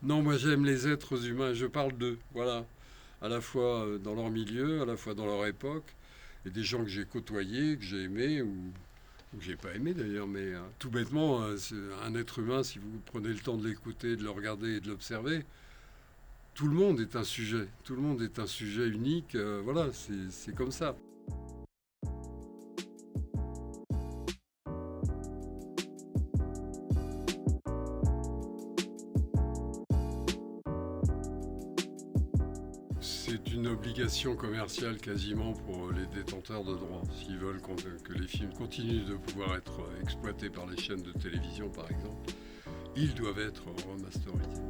Non, moi j'aime les êtres humains, je parle d'eux, voilà. À la fois dans leur milieu, à la fois dans leur époque, et des gens que j'ai côtoyés, que j'ai aimés, ou que j'ai pas aimés d'ailleurs, mais tout bêtement, c'est un être humain, si vous prenez le temps de l'écouter, de le regarder et de l'observer, tout le monde est un sujet, tout le monde est un sujet unique, voilà, c'est comme ça. C'est une obligation commerciale quasiment pour les détenteurs de droits. S'ils veulent que les films continuent de pouvoir être exploités par les chaînes de télévision, par exemple, ils doivent être remasterisés.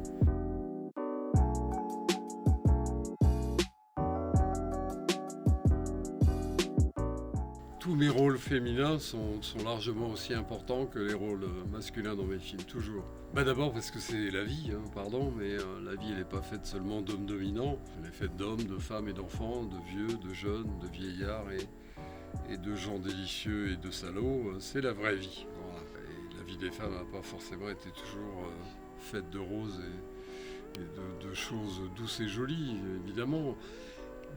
Tous mes rôles féminins sont largement aussi importants que les rôles masculins dans mes films, toujours. D'abord parce que c'est la vie, hein, pardon, mais la vie elle n'est pas faite seulement d'hommes dominants, elle est faite d'hommes, de femmes et d'enfants, de vieux, de jeunes, de vieillards et de gens délicieux et de salauds. C'est la vraie vie. Voilà. Et la vie des femmes n'a pas forcément été toujours faite de roses et de choses douces et jolies, évidemment.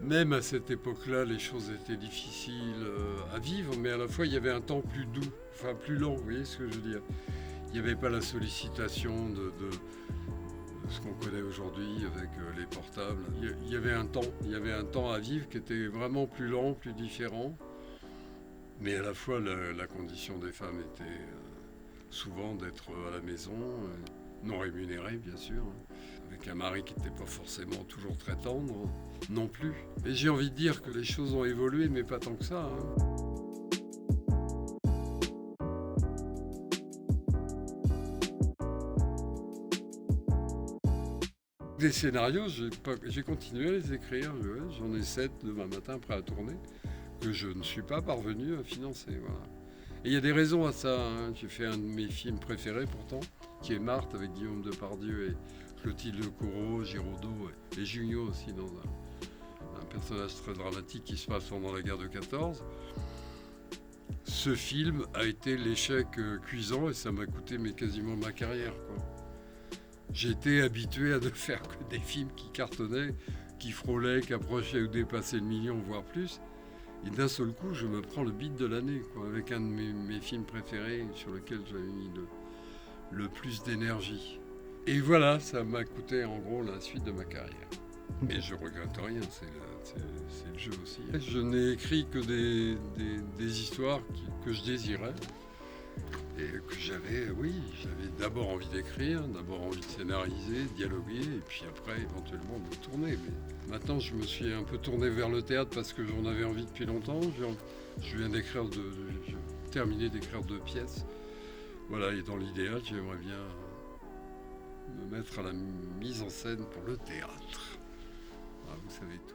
Même à cette époque-là, les choses étaient difficiles à vivre, mais à la fois, il y avait un temps plus doux, enfin plus lent, vous voyez ce que je veux dire. Il n'y avait pas la sollicitation de ce qu'on connaît aujourd'hui avec les portables. Il y avait un temps à vivre qui était vraiment plus lent, plus différent, mais à la fois, la condition des femmes était souvent d'être à la maison, non rémunérée, bien sûr, hein, avec un mari qui n'était pas forcément toujours très tendre, non plus. Et j'ai envie de dire que les choses ont évolué, mais pas tant que ça, hein. Des scénarios, j'ai continué à les écrire. J'en ai 7 demain matin prêts à tourner, que je ne suis pas parvenu à financer. Voilà. Et il y a des raisons à ça, hein. J'ai fait un de mes films préférés pourtant, qui est Marthe, avec Guillaume Depardieu et Clotilde Courreau, Giraudot et Junio aussi, dans un personnage très dramatique qui se passe pendant la guerre de 14. Ce film a été l'échec cuisant et ça m'a coûté quasiment ma carrière, quoi. J'ai été habitué à ne faire que des films qui cartonnaient, qui frôlaient, qui approchaient ou dépassaient le million, voire plus. Et d'un seul coup, je me prends le beat de l'année, quoi, avec un de mes films préférés sur lequel j'avais mis le plus d'énergie. Et voilà, ça m'a coûté en gros la suite de ma carrière. Mais je regrette rien, c'est le jeu aussi. Je n'ai écrit que des histoires que je désirais et que j'avais d'abord envie d'écrire, d'abord envie de scénariser, dialoguer et puis après éventuellement de tourner. Mais maintenant, je me suis un peu tourné vers le théâtre parce que j'en avais envie depuis longtemps. Je viens j'ai terminé d'écrire 2 pièces. Voilà, et dans l'idéal, j'aimerais bien me mettre à la mise en scène pour le théâtre. Voilà, vous savez tout.